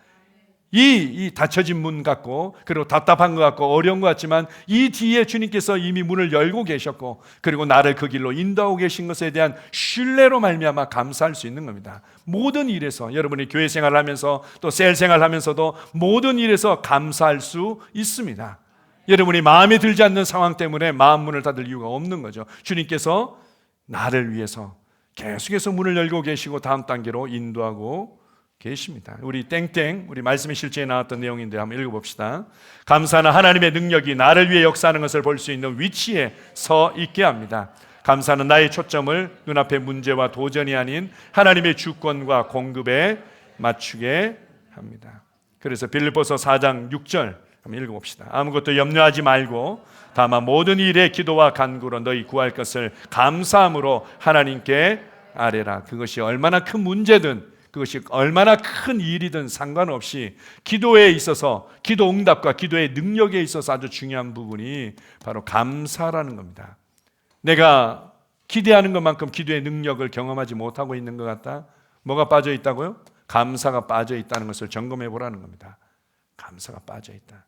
이 닫혀진 문 같고, 그리고 답답한 것 같고 어려운 것 같지만 이 뒤에 주님께서 이미 문을 열고 계셨고, 그리고 나를 그 길로 인도하고 계신 것에 대한 신뢰로 말미암아 감사할 수 있는 겁니다. 모든 일에서, 여러분이 교회 생활을 하면서 또 셀 생활을 하면서도 모든 일에서 감사할 수 있습니다. 여러분이 마음에 들지 않는 상황 때문에 마음 문을 닫을 이유가 없는 거죠. 주님께서 나를 위해서 계속해서 문을 열고 계시고 다음 단계로 인도하고 계십니다. 우리 우리 말씀의 실제에 나왔던 내용인데 한번 읽어봅시다. 감사는 하나님의 능력이 나를 위해 역사하는 것을 볼 수 있는 위치에 서 있게 합니다. 감사는 나의 초점을 눈앞의 문제와 도전이 아닌 하나님의 주권과 공급에 맞추게 합니다. 그래서 빌립보서 4장 6절 한번 읽어봅시다. 아무것도 염려하지 말고 다만 모든 일에 기도와 간구로 너희 구할 것을 감사함으로 하나님께 아뢰라. 그것이 얼마나 큰 문제든, 그것이 얼마나 큰 일이든 상관없이 기도에 있어서, 기도 응답과 기도의 능력에 있어서 아주 중요한 부분이 바로 감사라는 겁니다. 내가 기대하는 것만큼 기도의 능력을 경험하지 못하고 있는 것 같다? 뭐가 빠져 있다고요? 감사가 빠져 있다는 것을 점검해 보라는 겁니다. 감사가 빠져 있다.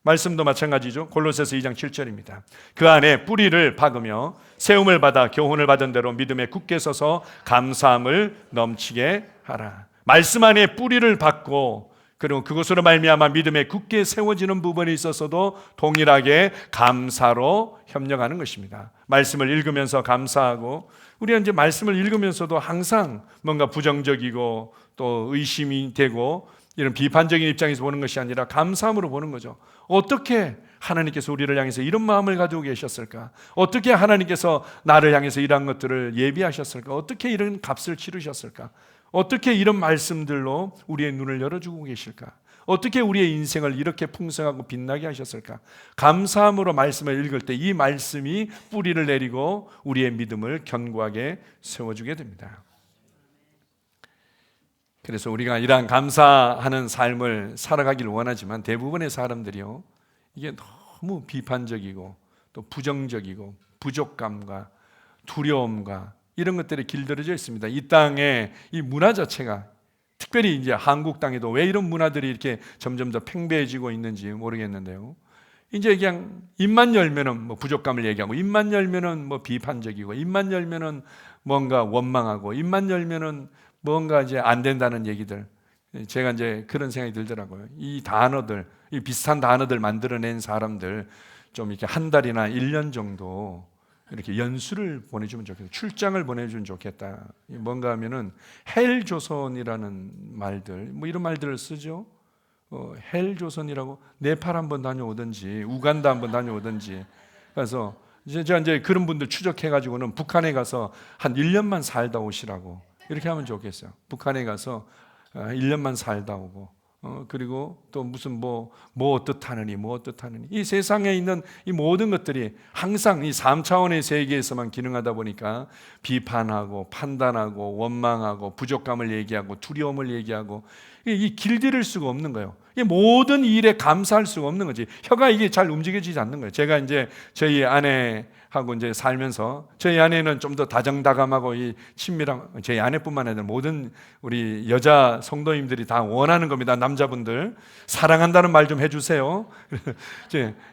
말씀도 마찬가지죠. 골로새서 2장 7절입니다. 그 안에 뿌리를 박으며 세움을 받아 교훈을 받은 대로 믿음에 굳게 서서 감사함을 넘치게 하라. 말씀 안에 뿌리를 박고, 그리고 그것으로 말미암아 믿음에 굳게 세워지는 부분에 있어서도 동일하게 감사로 협력하는 것입니다. 말씀을 읽으면서 감사하고, 우리가 이제 말씀을 읽으면서도 항상 뭔가 부정적이고 또 의심이 되고 이런 비판적인 입장에서 보는 것이 아니라 감사함으로 보는 거죠. 어떻게 하나님께서 우리를 향해서 이런 마음을 가지고 계셨을까? 어떻게 하나님께서 나를 향해서 이러한 것들을 예비하셨을까? 어떻게 이런 값을 치르셨을까? 어떻게 이런 말씀들로 우리의 눈을 열어주고 계실까? 어떻게 우리의 인생을 이렇게 풍성하고 빛나게 하셨을까? 감사함으로 말씀을 읽을 때 이 말씀이 뿌리를 내리고 우리의 믿음을 견고하게 세워주게 됩니다. 그래서 우리가 이러한 감사하는 삶을 살아가기를 원하지만 대부분의 사람들이요, 이게 너무 비판적이고 또 부정적이고 부족감과 두려움과 이런 것들이 길들여져 있습니다. 이 땅의 이 문화 자체가, 특별히 이제 한국 땅에도 왜 이런 문화들이 이렇게 점점 더 팽배해지고 있는지 모르겠는데요. 이제 그냥 입만 열면은 뭐 부족감을 얘기하고, 입만 열면은 뭐 비판적이고, 입만 열면은 뭔가 원망하고, 입만 열면은 뭔가 이제 안 된다는 얘기들. 제가 이제 그런 생각이 들더라고요. 이 단어들, 이 비슷한 단어들 만들어낸 사람들 좀 이렇게 한 달이나 1년 정도 이렇게 연수를 보내주면 좋겠다. 출장을 보내주면 좋겠다. 뭔가 하면은 헬조선이라는 말들, 뭐 이런 말들을 쓰죠. 헬조선이라고 네팔 한번 다녀오든지 우간다 한번 다녀오든지. 그래서 제가 이제 그런 분들 추적해가지고는 북한에 가서 한 1년만 살다 오시라고 이렇게 하면 좋겠어요. 북한에 가서 1년만 살다 오고, 그리고 또 무슨 뭐 어떻다느니 이 세상에 있는 이 모든 것들이 항상 이 3차원의 세계에서만 기능하다 보니까 비판하고 판단하고 원망하고 부족감을 얘기하고 두려움을 얘기하고 이 길들일 수가 없는 거예요. 이 모든 일에 감사할 수가 없는 거지. 혀가 이게 잘 움직여지지 않는 거예요. 제가 이제 저희 아내하고 이제 살면서 저희 아내는 좀 더 다정다감하고 이 친밀한, 저희 아내뿐만 아니라 모든 우리 여자 성도님들이 다 원하는 겁니다. 남자분들 사랑한다는 말 좀 해주세요.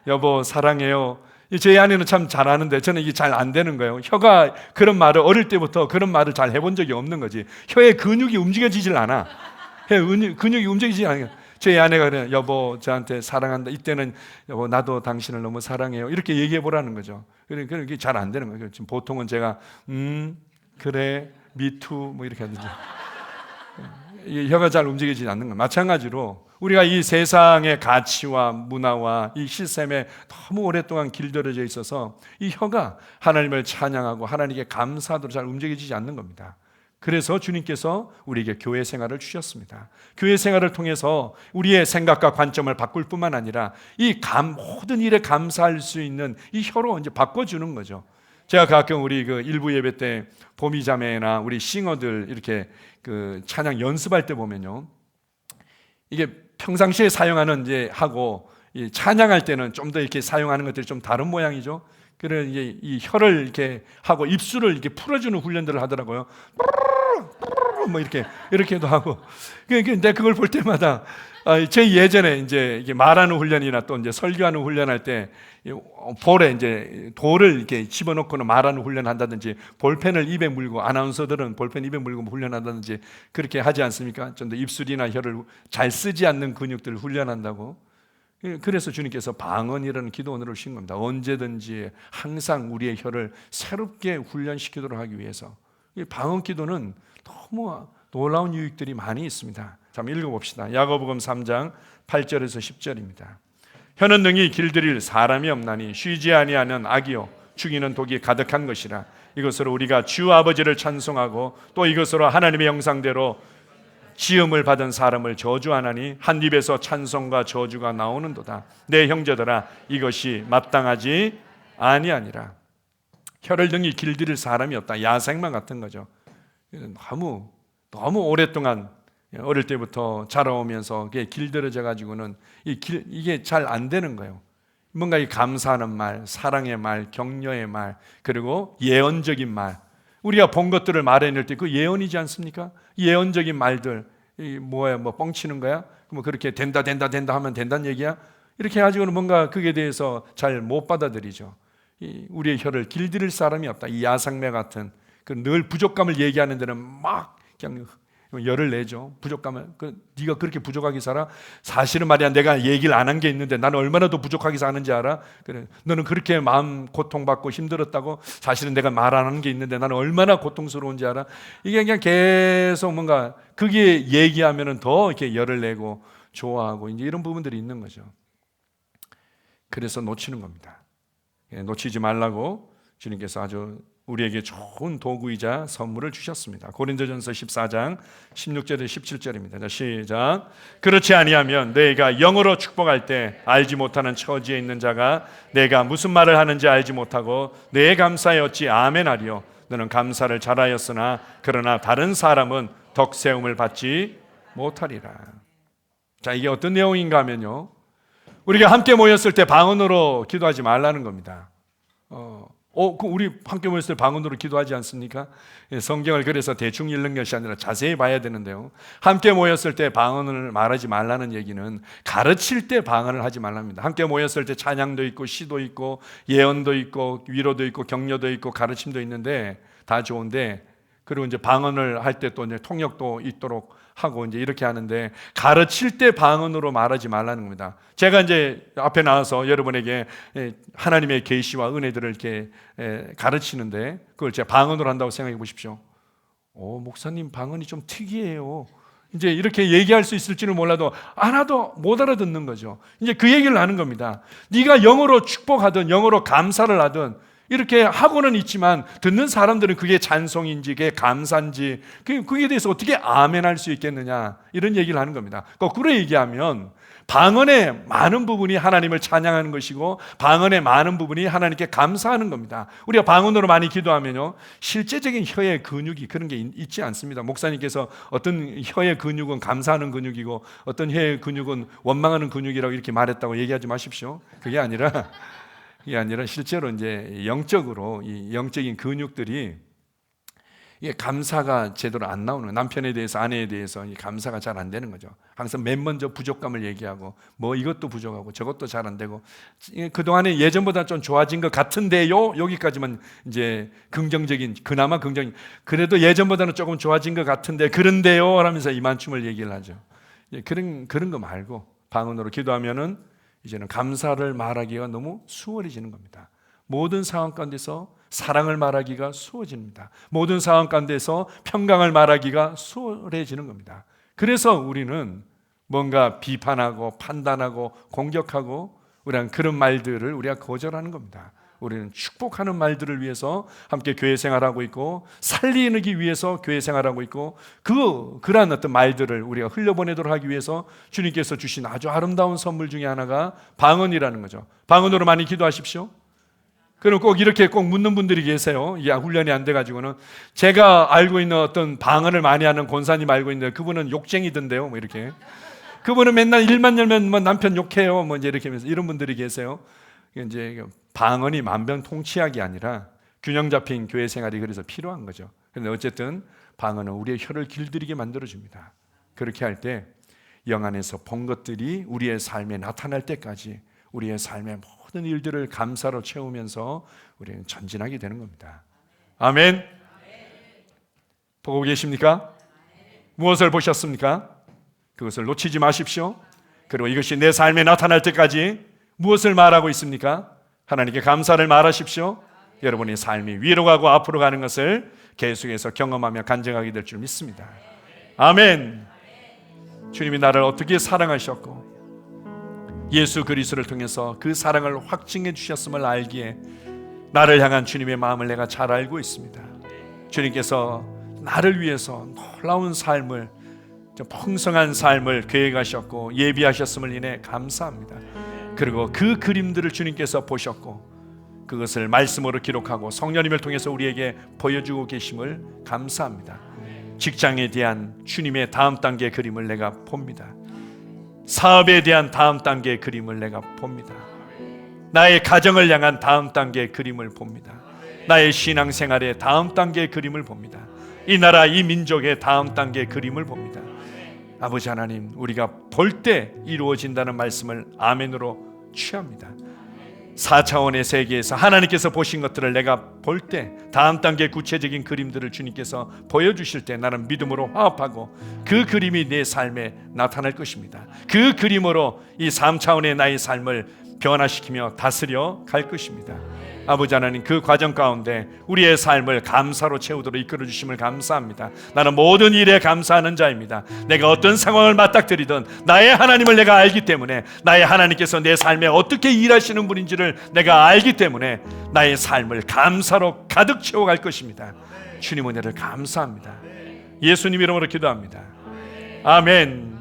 여보 사랑해요. 저희 아내는 참 잘하는데 저는 이게 잘 안 되는 거예요. 혀가 그런 말을 어릴 때부터 그런 말을 잘 해본 적이 없는 거지. 혀의 근육이 움직여지질 않아. 근육이 움직이지 않아요. 저희 아내가 그래요. 여보 저한테 사랑한다. 이때는 여보 나도 당신을 너무 사랑해요. 이렇게 얘기해 보라는 거죠. 그러니까 이게 잘 안 되는 거예요. 지금 보통은 제가 그래 me too 뭐 이렇게 하든지. 혀가 잘 움직이지 않는 거예요. 마찬가지로 우리가 이 세상의 가치와 문화와 이 시스템에 너무 오랫동안 길들여져 있어서 이 혀가 하나님을 찬양하고 하나님께 감사하도록 잘 움직여지지 않는 겁니다. 그래서 주님께서 우리에게 교회 생활을 주셨습니다. 교회 생활을 통해서 우리의 생각과 관점을 바꿀 뿐만 아니라 모든 일에 감사할 수 있는 이 혀로 이제 바꿔주는 거죠. 제가 가끔 우리 그 일부 예배 때 보미자매나 우리 싱어들 이렇게 그 찬양 연습할 때 보면요, 이게 평상시에 사용하는 이제 하고 이 찬양할 때는 좀 더 이렇게 사용하는 것들이 좀 다른 모양이죠. 그래 이제 이 혀를 이렇게 하고 입술을 이렇게 풀어주는 훈련들을 하더라고요. 뭐 이렇게도 하고. 근데 그걸 볼 때마다 제 예전에 이제 이게 말하는 훈련이나 또 이제 설교하는 훈련할 때 볼에 이제 돌을 이렇게 집어넣고는 말하는 훈련한다든지 볼펜을 입에 물고 아나운서들은 볼펜 입에 물고 훈련한다든지 그렇게 하지 않습니까? 좀 더 입술이나 혀를 잘 쓰지 않는 근육들을 훈련한다고. 그래서 주님께서 방언이라는 기도 언어를 주신 겁니다. 언제든지 항상 우리의 혀를 새롭게 훈련시키도록 하기 위해서. 이 방언 기도는 너무 놀라운 유익들이 많이 있습니다. 자, 한번 읽어봅시다. 야고보음 3장 8절에서 10절입니다. 혀는 능히 길들일 사람이 없나니 쉬지 아니하는 악이요 죽이는 독이 가득한 것이라. 이것으로 우리가 주 아버지를 찬송하고 또 이것으로 하나님의 형상대로 지음을 받은 사람을 저주하나니 한 입에서 찬송과 저주가 나오는도다. 내 형제들아, 이것이 마땅하지 아니하니라. 혀를 능히 길들일 사람이 없다. 야생마 같은 거죠. 너무 오랫동안 어릴 때부터 자라오면서 길들여져 가지고는 이게 잘 안 되는 거예요. 뭔가 이 감사하는 말, 사랑의 말, 격려의 말, 그리고 예언적인 말, 우리가 본 것들을 말해낼 때 그 예언이지 않습니까? 예언적인 말들, 뭐야, 뭐 뻥치는 거야? 뭐 그렇게 된다 하면 된다는 얘기야? 이렇게 가지고는 뭔가 그게 대해서 잘 못 받아들이죠. 우리의 혀를 길들일 사람이 없다. 이 야상매 같은 늘 부족감을 얘기하는 데는 막 그냥 열을 내죠. 부족감을. 네가 그렇게 부족하게 살아? 사실은 말이야, 내가 얘기를 안 한 게 있는데 나는 얼마나 더 부족하게 사는지 알아? 그래, 너는 그렇게 마음 고통받고 힘들었다고? 사실은 내가 말 안 한 게 있는데 나는 얼마나 고통스러운지 알아? 이게 그냥 계속 뭔가 그게 얘기하면은 더 이렇게 열을 내고 좋아하고 이제 이런 부분들이 있는 거죠. 그래서 놓치는 겁니다. 놓치지 말라고 주님께서 아주 우리에게 좋은 도구이자 선물을 주셨습니다. 고린도전서 14장 16절에 17절입니다. 시작. 그렇지 아니하면 너희가 영으로 축복할 때 알지 못하는 처지에 있는 자가 내가 무슨 말을 하는지 알지 못하고 내 감사에 어찌 아멘하리요. 너는 감사를 잘하였으나 그러나 다른 사람은 덕세움을 받지 못하리라. 자, 이게 어떤 내용인가 하면요, 우리가 함께 모였을 때 방언으로 기도하지 말라는 겁니다. 우리 함께 모였을 때 방언으로 기도하지 않습니까? 성경을 그래서 대충 읽는 것이 아니라 자세히 봐야 되는데요, 함께 모였을 때 방언을 말하지 말라는 얘기는 가르칠 때 방언을 하지 말랍니다. 함께 모였을 때 찬양도 있고 시도 있고 예언도 있고 위로도 있고 격려도 있고 가르침도 있는데 다 좋은데, 그리고 이제 방언을 할 때 또 이제 통역도 있도록 하고 이제 이렇게 하는데, 가르칠 때 방언으로 말하지 말라는 겁니다. 제가 이제 앞에 나와서 여러분에게 하나님의 계시와 은혜들을 이렇게 가르치는데 그걸 제가 방언으로 한다고 생각해 보십시오. 목사님 방언이 좀 특이해요. 이제 이렇게 얘기할 수 있을지는 몰라도 하나도 못 알아듣는 거죠. 이제 그 얘기를 하는 겁니다. 네가 영어로 축복하든 영어로 감사를 하든 이렇게 하고는 있지만 듣는 사람들은 그게 찬송인지 그게 감사인지 그게 대해서 어떻게 아멘할 수 있겠느냐, 이런 얘기를 하는 겁니다. 거꾸로 얘기하면 방언의 많은 부분이 하나님을 찬양하는 것이고 방언의 많은 부분이 하나님께 감사하는 겁니다. 우리가 방언으로 많이 기도하면요, 실제적인 혀의 근육이 그런 게 있지 않습니다. 목사님께서 어떤 혀의 근육은 감사하는 근육이고 어떤 혀의 근육은 원망하는 근육이라고 이렇게 말했다고 얘기하지 마십시오. 그게 아니라 실제로 이제 영적으로 이 영적인 근육들이 이게 감사가 제대로 안 나오는, 남편에 대해서 아내에 대해서 이 감사가 잘 안 되는 거죠. 항상 맨 먼저 부족감을 얘기하고 뭐 이것도 부족하고 저것도 잘 안 되고, 그동안에 예전보다 좀 좋아진 것 같은데요, 여기까지만 이제 긍정적인, 그나마 긍정, 그래도 예전보다는 조금 좋아진 것 같은데 그런데요 하면서 이만춤을 얘기를 하죠. 그런 거 말고 방언으로 기도하면은 이제는 감사를 말하기가 너무 수월해지는 겁니다. 모든 상황 가운데서 사랑을 말하기가 수월해집니다. 모든 상황 가운데서 평강을 말하기가 수월해지는 겁니다. 그래서 우리는 뭔가 비판하고 판단하고 공격하고 우리는 그런 말들을 우리가 거절하는 겁니다. 우리는 축복하는 말들을 위해서 함께 교회 생활하고 있고 살리기 위해서 교회 생활하고 있고 그러한 어떤 말들을 우리가 흘려보내도록 하기 위해서 주님께서 주신 아주 아름다운 선물 중에 하나가 방언이라는 거죠. 방언으로 많이 기도하십시오. 그럼 꼭 이렇게 꼭 묻는 분들이 계세요. 이게 훈련이 안 돼가지고는. 제가 알고 있는 어떤 방언을 많이 하는 권사님 알고 있는데 그분은 욕쟁이던데요. 뭐 이렇게. 그분은 맨날 일만 열면 뭐 남편 욕해요. 뭐 이제 이렇게 하면서 이런 분들이 계세요. 이제 방언이 만병통치약이 아니라 균형 잡힌 교회 생활이 그래서 필요한 거죠. 그런데 어쨌든 방언은 우리의 혀를 길들이게 만들어줍니다. 그렇게 할 때 영 안에서 본 것들이 우리의 삶에 나타날 때까지 우리의 삶의 모든 일들을 감사로 채우면서 우리는 전진하게 되는 겁니다. 아멘. 보고 계십니까? 무엇을 보셨습니까? 그것을 놓치지 마십시오. 그리고 이것이 내 삶에 나타날 때까지 무엇을 말하고 있습니까? 하나님께 감사를 말하십시오. 여러분의 삶이 위로 가고 앞으로 가는 것을 계속해서 경험하며 간증하게 될 줄 믿습니다. 아멘. 주님이 나를 어떻게 사랑하셨고 예수 그리스도를 통해서 그 사랑을 확증해 주셨음을 알기에 나를 향한 주님의 마음을 내가 잘 알고 있습니다. 주님께서 나를 위해서 놀라운 삶을, 풍성한 삶을 계획하셨고 예비하셨음을 인해 감사합니다. 그리고 그 그림들을 주님께서 보셨고 그것을 말씀으로 기록하고 성령님을 통해서 우리에게 보여주고 계심을 감사합니다. 직장에 대한 주님의 다음 단계의 그림을 내가 봅니다. 사업에 대한 다음 단계의 그림을 내가 봅니다. 나의 가정을 향한 다음 단계의 그림을 봅니다. 나의 신앙생활의 다음 단계의 그림을 봅니다. 이 나라 이 민족의 다음 단계의 그림을 봅니다. 아버지 하나님, 우리가 볼 때 이루어진다는 말씀을 아멘으로 취합니다. 4차원의 세계에서 하나님께서 보신 것들을 내가 볼 때 다음 단계의 구체적인 그림들을 주님께서 보여주실 때 나는 믿음으로 화합하고 그 그림이 내 삶에 나타날 것입니다. 그 그림으로 이 3차원의 나의 삶을 변화시키며 다스려 갈 것입니다. 아버지 하나님, 그 과정 가운데 우리의 삶을 감사로 채우도록 이끌어 주심을 감사합니다. 나는 모든 일에 감사하는 자입니다. 내가 어떤 상황을 맞닥뜨리든 나의 하나님을 내가 알기 때문에, 나의 하나님께서 내 삶에 어떻게 일하시는 분인지를 내가 알기 때문에 나의 삶을 감사로 가득 채워갈 것입니다. 주님 은혜를 감사합니다. 예수님 이름으로 기도합니다. 아멘.